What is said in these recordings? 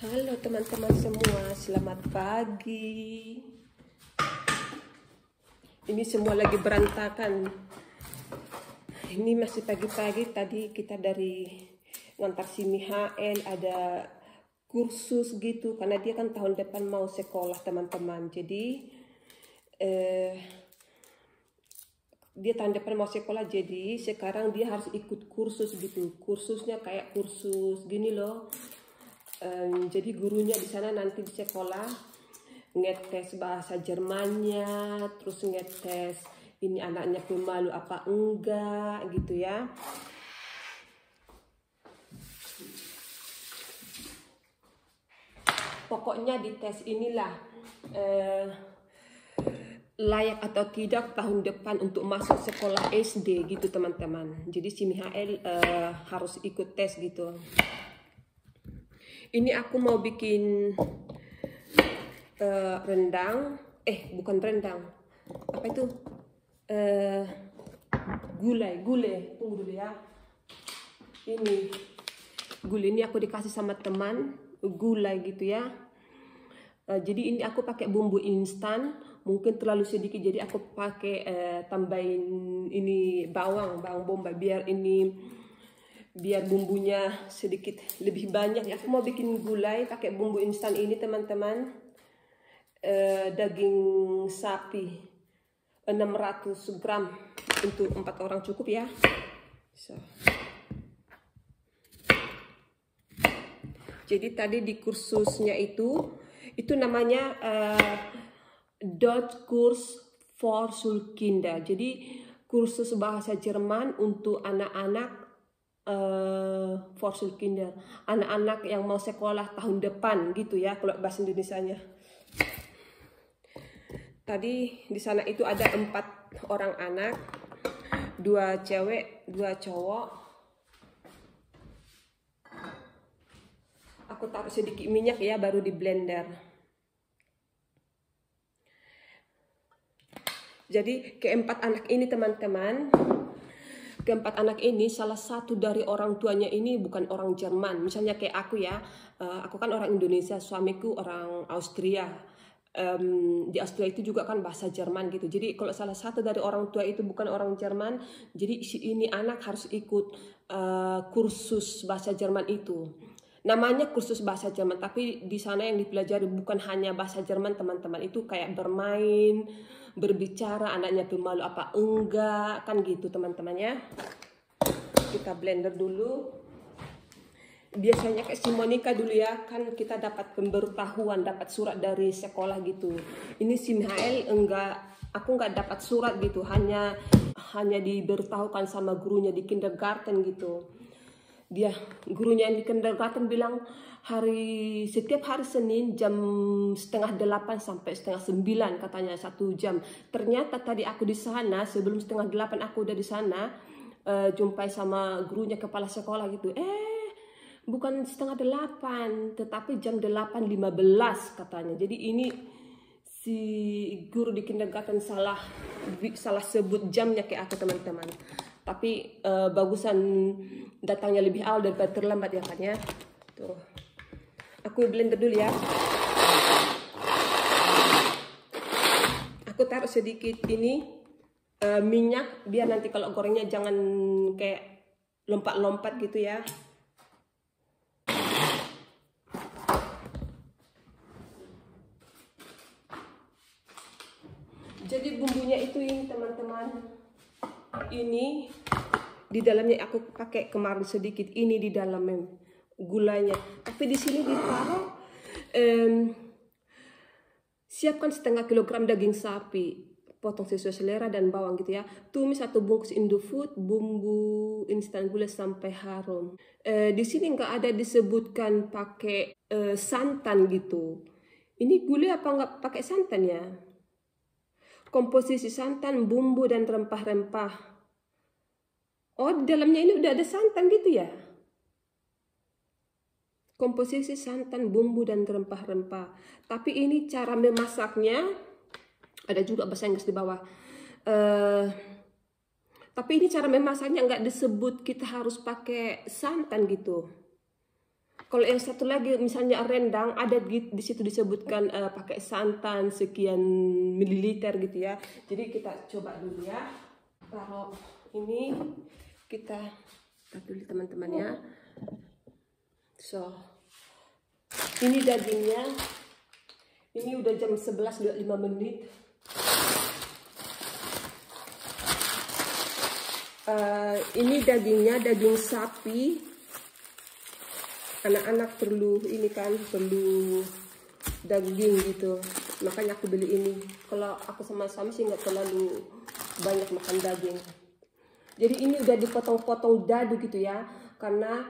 Halo teman-teman semua, selamat pagi. Ini semua lagi berantakan. Ini masih pagi-pagi, tadi kita dari ngantar si Mihael ada kursus gitu, karena dia kan tahun depan mau sekolah teman-teman. Jadi dia tahun depan mau sekolah, jadi sekarang dia harus ikut kursus gitu. Kursusnya kayak kursus gini loh. Jadi gurunya di sana nanti di sekolah ngetes bahasa Jermannya, terus ngetes ini anaknya pemalu apa enggak gitu ya. Pokoknya di tes inilah layak atau tidak tahun depan untuk masuk sekolah SD gitu teman-teman. Jadi si Mihael harus ikut tes gitu. Ini aku mau bikin rendang, bukan rendang, apa itu? Gulai, tunggu dulu ya. Ini gulai ini aku dikasih sama teman, gulai gitu ya. Jadi ini aku pakai bumbu instan, mungkin terlalu sedikit, jadi aku pakai tambahin ini bawang bombay biar bumbunya sedikit lebih banyak ya. Aku mau bikin gulai pakai bumbu instan ini teman-teman. Daging sapi 600 gram untuk 4 orang cukup ya. Jadi tadi di kursusnya itu namanya Deutsch Kurs for Schulkinder. Jadi kursus bahasa Jerman untuk anak-anak for Schulkinder, anak-anak yang mau sekolah tahun depan gitu ya kalau bahasa Indonesianya. Tadi di sana itu ada 4 orang anak, 2 cewek, 2 cowok. Aku taruh sedikit minyak ya, baru di blender. Jadi keempat anak ini teman-teman, keempat anak ini salah satu dari orang tuanya ini bukan orang Jerman. Misalnya kayak aku ya, aku kan orang Indonesia, suamiku orang Austria. Di Austria itu juga kan bahasa Jerman gitu. Jadi kalau salah satu dari orang tua itu bukan orang Jerman, jadi ini anak harus ikut kursus bahasa Jerman itu. Namanya kursus bahasa Jerman, tapi di sana yang dipelajari bukan hanya bahasa Jerman teman-teman, itu kayak bermain, berbicara, anaknya pemalu apa enggak, kan gitu teman-teman ya. Kita blender dulu. Biasanya kayak si Monica dulu ya, kan kita dapat pemberitahuan, dapat surat dari sekolah gitu. Ini si Mihael enggak, aku enggak dapat surat gitu, hanya diberitahukan sama gurunya di kindergarten gitu. Dia gurunya yang di kindergarten bilang setiap hari Senin jam 7:30 sampai 8:30 katanya 1 jam. Ternyata tadi aku di sana sebelum 7:30 aku udah di sana, jumpai sama gurunya kepala sekolah gitu. Bukan 7:30, tetapi jam 8:15 katanya. Jadi ini si guru di kindergarten salah sebut jamnya kayak aku teman-teman. Tapi bagusan datangnya lebih awal daripada terlambat ya kan ya. Tuh. Aku blender dulu ya. Aku taruh sedikit ini minyak biar nanti kalau gorengnya jangan kayak lompat-lompat gitu ya. Jadi bumbunya itu ini teman-teman. Ini di dalamnya aku pakai kemarin sedikit ini di dalamnya gulanya. Tapi di sini ditaruh siapkan 0,5 kilogram daging sapi, potong sesuai selera dan bawang gitu ya. Tumis 1 bungkus Indofood, bumbu instan gula sampai harum. Di sini nggak ada disebutkan pakai santan gitu. Ini gulai apa nggak pakai santan ya? Komposisi santan, bumbu dan rempah-rempah. Oh, di dalamnya ini udah ada santan gitu ya? Komposisi santan, bumbu dan rempah-rempah. Tapi ini cara memasaknya ada juga bahasa Inggris di bawah. Tapi ini cara memasaknya nggak disebut kita harus pakai santan gitu. Kalau yang satu lagi misalnya rendang, ada di situ disebutkan pakai santan sekian mililiter gitu ya. Jadi kita coba dulu ya. Taruh ini, kita dulu teman-teman ya. So, ini dagingnya. Ini udah jam 11 5 menit. Ini dagingnya daging sapi. Anak-anak perlu ini kan, perlu daging gitu, makanya aku beli ini. Kalau aku sama suami sih nggak terlalu banyak makan daging. Jadi ini udah dipotong-potong dadu gitu ya, karena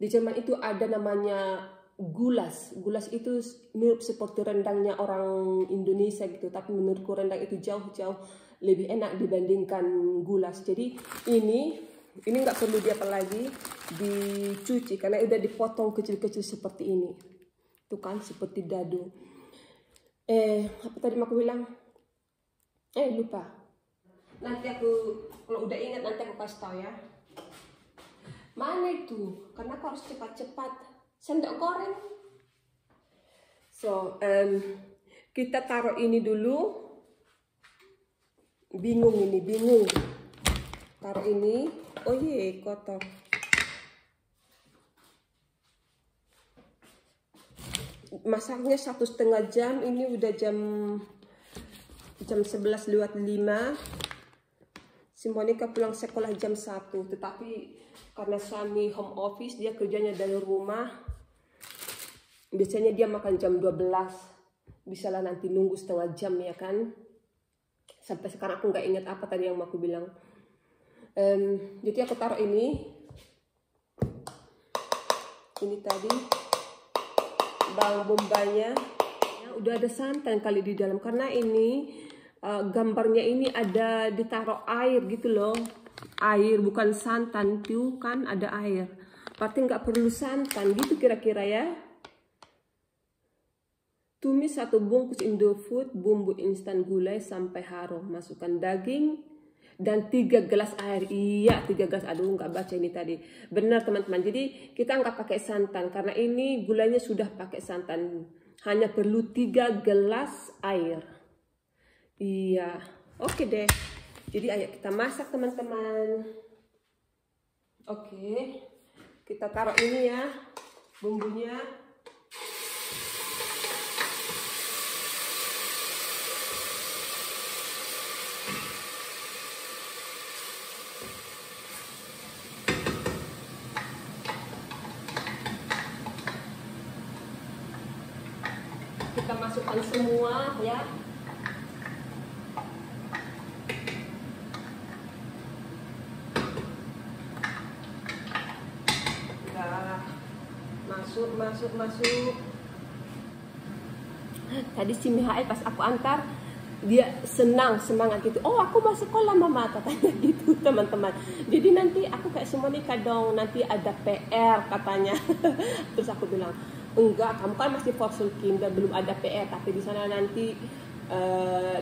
di Jerman itu ada namanya gulas. Gulas itu mirip seperti rendangnya orang Indonesia gitu, tapi menurutku rendang itu jauh-jauh lebih enak dibandingkan gulas. Jadi ini nggak perlu apa lagi dicuci karena udah dipotong kecil-kecil seperti ini. Tuh kan seperti dadu. Apa tadi mau aku bilang? Lupa. Nanti aku kalau udah ingat nanti aku kasih tahu ya. Mana itu? Karena aku harus cepat-cepat. Sendok goreng. So, kita taruh ini dulu. Bingung. Taruh ini. Oh iya, kotor. Masaknya 1,5 jam. Ini udah jam 11:05. Si Monica pulang sekolah jam 1. Tetapi karena suami home office, dia kerjanya dari rumah. Biasanya dia makan jam 12. Bisalah nanti nunggu setengah jam ya kan. Sampai sekarang aku nggak ingat apa tadi yang mau aku bilang. Jadi aku taruh ini tadi bawang bombay-nya. Udah ada santan kali di dalam karena ini gambarnya ini ada ditaruh air gitu loh, air bukan santan tuh kan, ada air, berarti nggak perlu santan gitu kira-kira ya. Tumis 1 bungkus Indofood bumbu instan gulai sampai harum, masukkan daging dan 3 gelas air. Iya 3 gelas, aduh nggak baca ini tadi. Benar teman-teman, jadi kita nggak pakai santan karena ini gulanya sudah pakai santan. Hanya perlu 3 gelas air. Iya, oke deh. Jadi ayo kita masak teman-teman. Oke, kita taruh ini ya bumbunya. Kita masukkan semua ya. Masuk. Tadi si Mihael pas aku antar, dia semangat gitu. Oh aku mau sekolah mama, katanya gitu teman-teman. Jadi nanti aku kayak si Monica dong, nanti ada PR katanya. Terus aku bilang, enggak, kamu kan masih Vorschulkinder, belum ada PR, tapi di sana nanti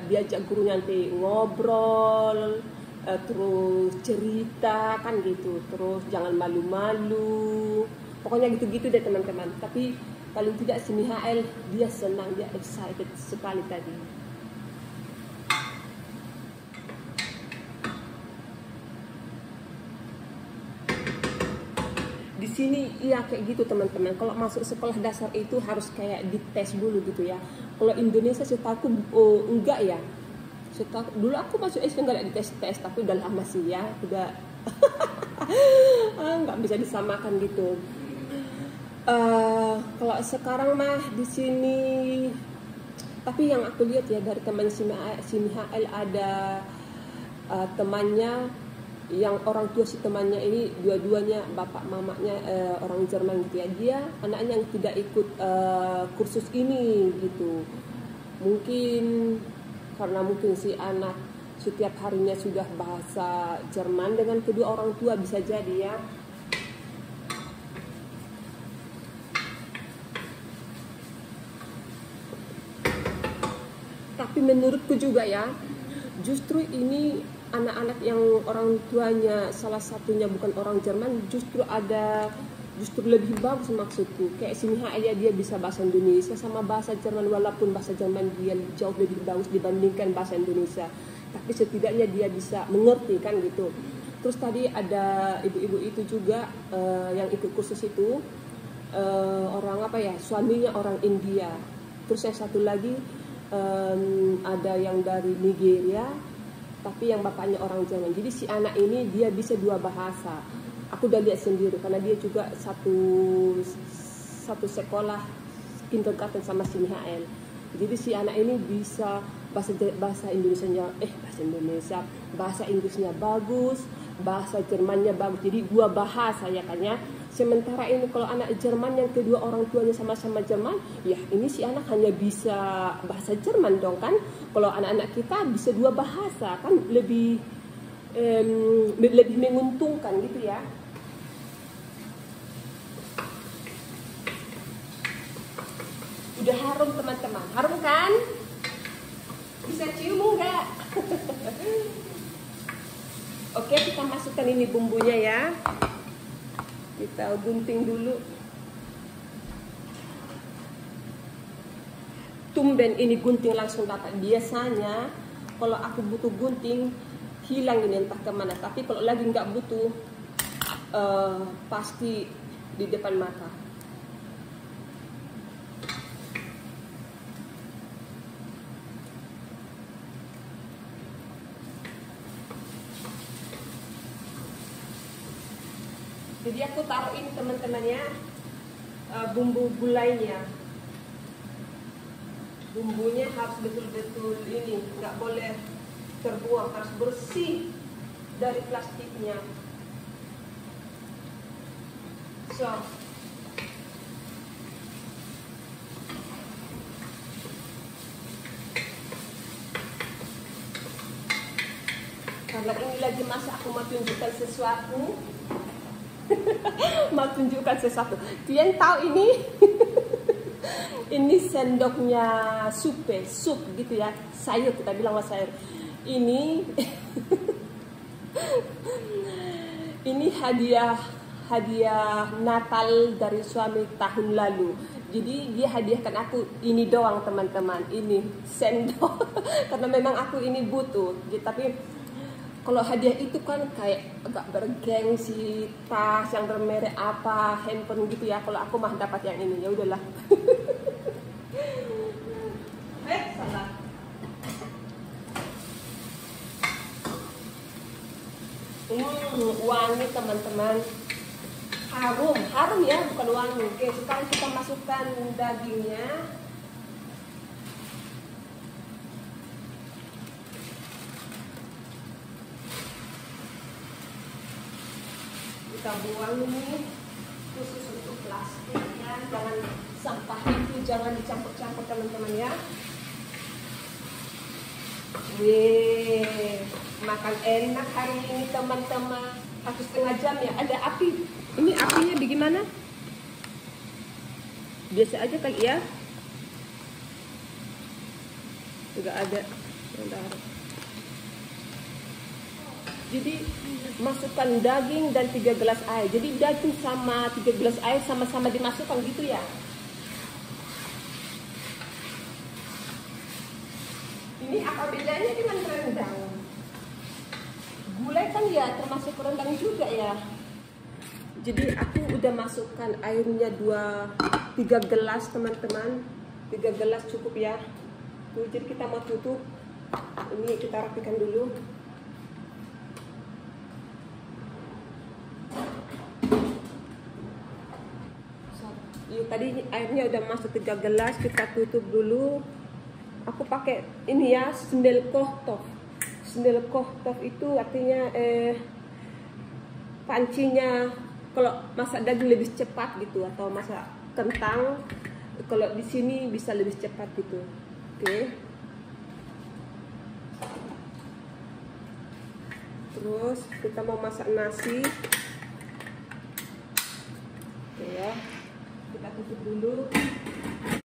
diajak guru nanti ngobrol, terus cerita kan gitu, terus jangan malu-malu, pokoknya gitu-gitu deh teman-teman. Tapi paling tidak si Mihael dia senang, dia excited sekali tadi. Di sini iya kayak gitu teman-teman. Kalau masuk sekolah dasar itu harus kayak dites dulu gitu ya. Kalau Indonesia setahu enggak ya. Dulu aku masuk SD enggak ada dites-tes, tapi udah lama sih ya, udah nggak bisa disamakan gitu. Kalau sekarang mah di sini, tapi yang aku lihat ya dari teman si Mihael ada temannya yang orang tua si temannya ini dua-duanya bapak mamanya orang Jerman gitu ya. Dia anaknya yang tidak ikut kursus ini gitu. Mungkin karena mungkin si anak setiap harinya sudah bahasa Jerman dengan kedua orang tua, bisa jadi ya. Tapi menurutku juga ya, justru ini anak-anak yang orang tuanya salah satunya bukan orang Jerman, justru ada justru lebih bagus maksudku. Kayak Siniha aja dia bisa bahasa Indonesia sama bahasa Jerman, walaupun bahasa Jerman dia jauh lebih bagus dibandingkan bahasa Indonesia, tapi setidaknya dia bisa mengerti kan gitu. Terus tadi ada ibu-ibu itu juga yang ikut kursus itu, orang apa ya, suaminya orang India. Terus yang satu lagi ada yang dari Nigeria, tapi yang bapaknya orang Jerman. Jadi si anak ini dia bisa 2 bahasa. Aku udah lihat sendiri karena dia juga satu sekolah kindergarten sama si Mihael. Jadi si anak ini bisa bahasa Indonesia, bahasa Inggrisnya bagus, bahasa Jermannya bagus. Jadi 2 bahasa ya kan ya. Sementara ini kalau anak Jerman yang kedua orang tuanya sama-sama Jerman, ya ini si anak hanya bisa bahasa Jerman dong kan. Kalau anak-anak kita bisa 2 bahasa kan lebih menguntungkan gitu ya. Udah harum teman-teman, harum kan? Bisa cium enggak? Oke, kita masukkan ini bumbunya ya. Kita gunting dulu. Tumben ini gunting langsung dapat. Biasanya kalau aku butuh gunting hilang ini entah kemana. Tapi kalau lagi nggak butuh pasti di depan mata. Jadi aku taruh ini teman-temannya bumbu gulainya. Bumbunya harus betul-betul ini, nggak boleh terbuang, harus bersih dari plastiknya. So, karena ini lagi masak, aku mau tunjukkan sesuatu. Mau tunjukkan sesuatu. Kalian tahu ini? Ini sendoknya sup gitu ya. Sayur, kita bilang sayur. Ini ini hadiah Natal dari suami tahun lalu. Jadi dia hadiahkan aku ini doang teman-teman. Ini sendok karena memang aku ini butuh. Tapi kalau hadiah itu kan kayak agak bergengsi, tas yang bermerek apa, handphone gitu ya. Kalau aku mah dapat yang ini, ya udahlah. Salah. Wangi teman-teman. Harum ya, bukan wangi. Oke, sekarang kita masukkan dagingnya. Kita buang ini khusus untuk plastiknya, jangan sampah itu jangan dicampur-campur teman-teman ya. Makan enak hari ini teman-teman. 1,5 jam ya, ada api. Ini apinya bagaimana? Biasa aja kali ya. Enggak ada. Jadi masukkan daging dan 3 gelas air. Jadi daging sama 3 gelas air sama-sama dimasukkan gitu ya. Ini apa bedanya dengan rendang? Gulai kan ya termasuk rendang juga ya. Jadi aku udah masukkan airnya 3 gelas teman-teman. 3 gelas cukup ya. Tuh, jadi kita mau tutup. Ini kita rapikan dulu. Tadi airnya udah masuk 3 gelas, kita tutup dulu. Aku pakai ini ya, sendel kohtov. Sendel kohtov itu artinya pancinya kalau masak daging lebih cepat gitu, atau masak kentang kalau di sini bisa lebih cepat gitu. Oke. Terus kita mau masak nasi. Oke ya. Kita tutup dulu.